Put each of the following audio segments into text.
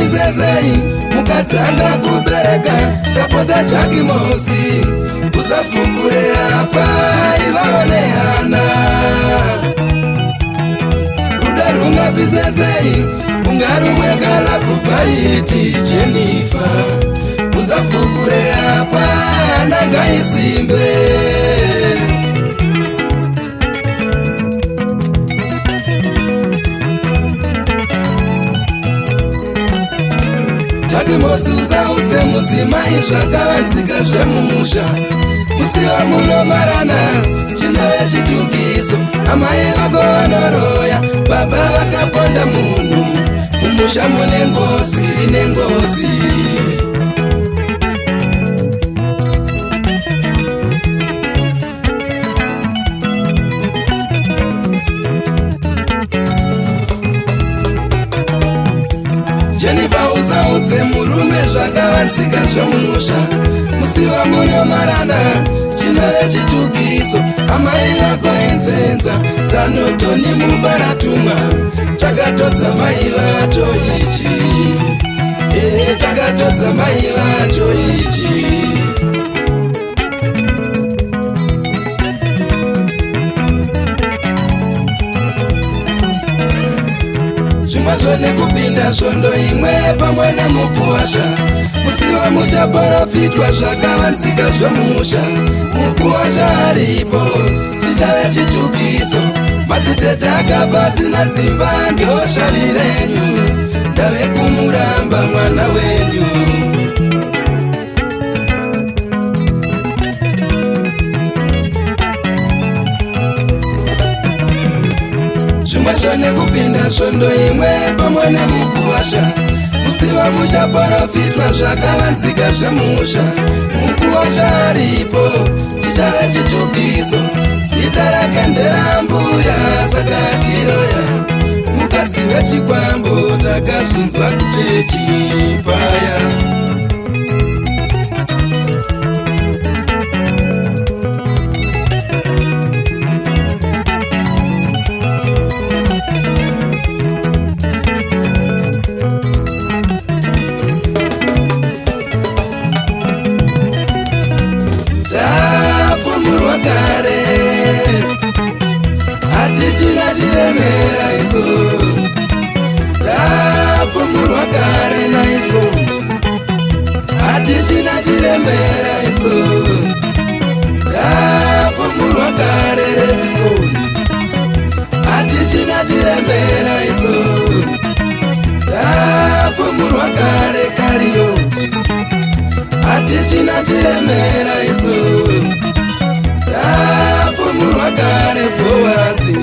bizezei mukadzanga kubereka ndapota Jakimosi usafukure apa ivaone hana ruda runga bizezei ungarumwe kalafu paiti Jennifer usafukure apa nanga isimbe Jakimosi usaudze mudzimai zvakavanzika zvemusha musiwa munomarana chinove chitukiso amai vako vanoroya baba vakaponda munhu mumusha mune ngozi rine ngozi Jennifer usaudze murume zvakavanzika zvemusha musiwa munomarana chinove chitukiso amai vako inzenza dzanotoni mubaratumwa chakatodza mai vacho ichi chakatodza mai vacho ichi zvimwacho nekupinda svondo imwe pamwe nemukuwasha musiwa muchaprofitwa zvakavanzika zvemusha mukuwasha aripo chichave chitukiso madzitete akafa zina dzimba ndio shavi renyu ndave kumuramba mwana wenyu zvimwacho nekupinda svondo imwe pamwe nemukuwasha musiwa muchaprofitwa zvakavanzika zvemusha mukuwasha aripo chichave chitukiso zita rakendera mbuya saka chiroya mukadzi wechikwambo takazvinzwa kuchechi paya hatichina chiremera iso tapfumurwa kare naiso hatichina chiremera iso tapfumurwa kare Revisoni hatichina chiremera iso tapfumurwa kare Karioti hatichina chiremera iso tapfumurwa kare Boasi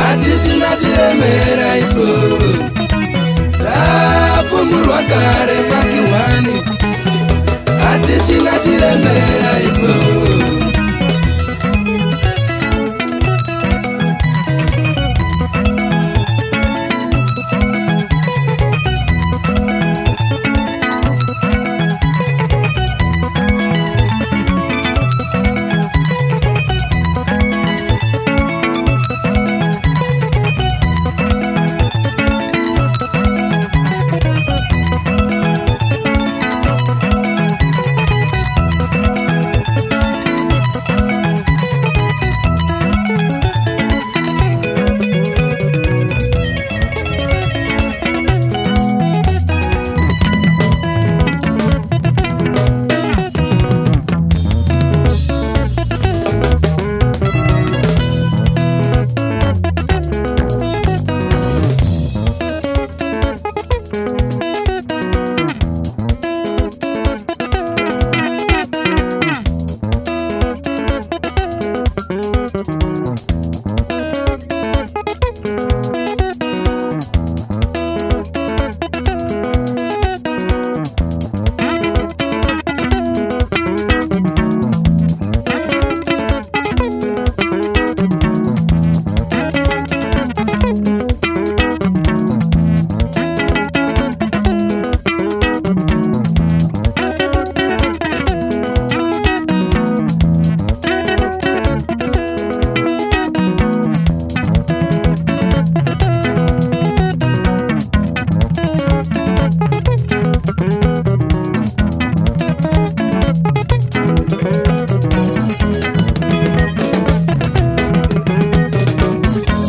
hatichina chiremera iso tapfumurwa kare Makiwani hatichina chiremera iso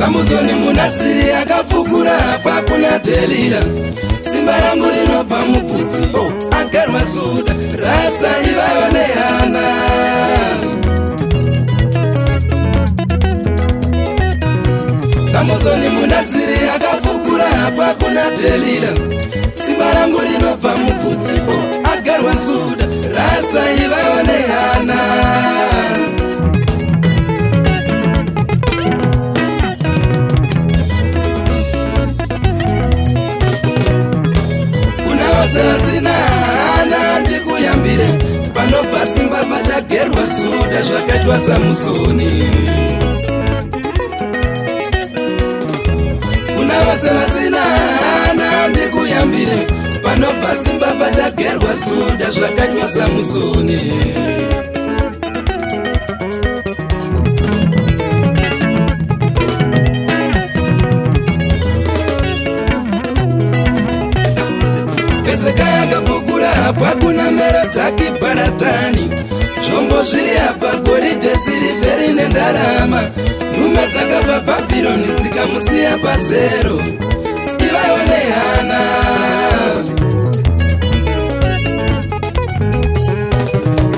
Samusoni munasiri akafukura kwakuna telila. Simba rangu linopa muputsi agerwa suda rasta ivayoneana. Samusoni munasiri akafukura kwakuna telila. Simba rangu linopa muputsi agerwa suda rasta ivayoneana. Vasina hana ndikuyambire panopa simba pachagerwa suda zvakaitwa Samusoni. Kuna vase vasina hana ndikuyambire panopa simba pachagerwa suda zvakaitwa Samusoni. Sekaya kafukura kwakuna mera taki baratani. Zvombo zviri apa goridhe sirivheri nendarama. Nhume dzakabva Bhabhironi dzikamusiya pasero ivaonehana.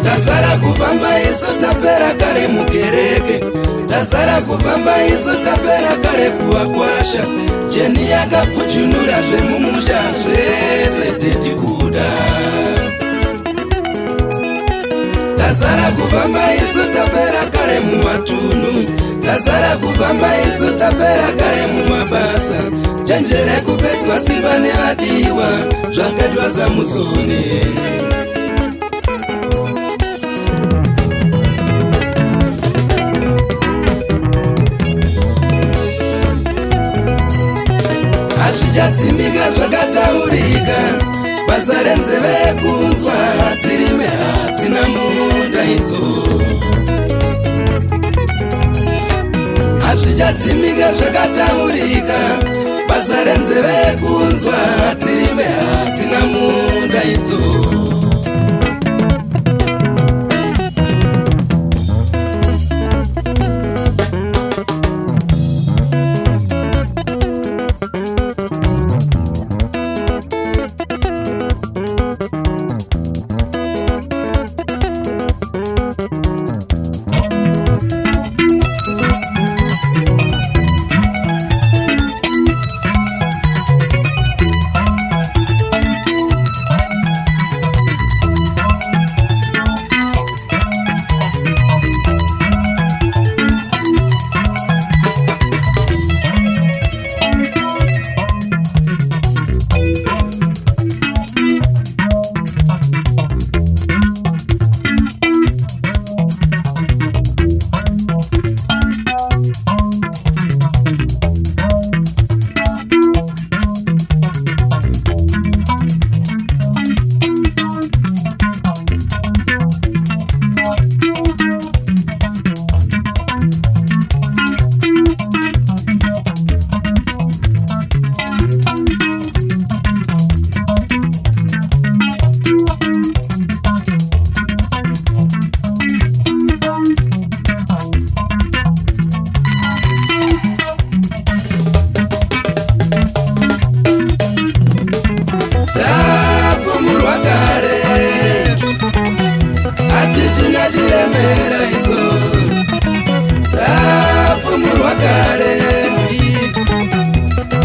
Tasara kufamba isu tapera kare mukereke. Tasara kufamba isu tapera kare kuvakwasha. Jeni yakapfuchunura zvemumusha zvese tetikuda. Tasara kufamba isu tapera kare mumatunhu. Tasara kufamba isu tapera kare mumabasa. Chenjere kupedzwa simba nevadiwa zvakaitwa Samusoni. Hazvichadzimika zvakataurika. Basa renzeve kunzwa dzirime hadzina munda idzo. Hazvichadzimika zvakataurika. Basa renzeve kunzwa dzirime hadzina munda idzo.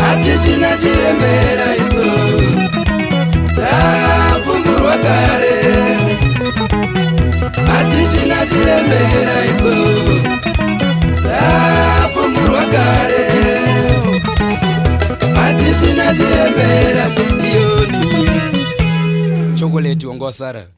Hatichina chiremera iso tapfumurwa kare. Hatichina chiremera iso tapfumurwa kare. Hatichina chiremera musiyoni. Chocolate wongosara.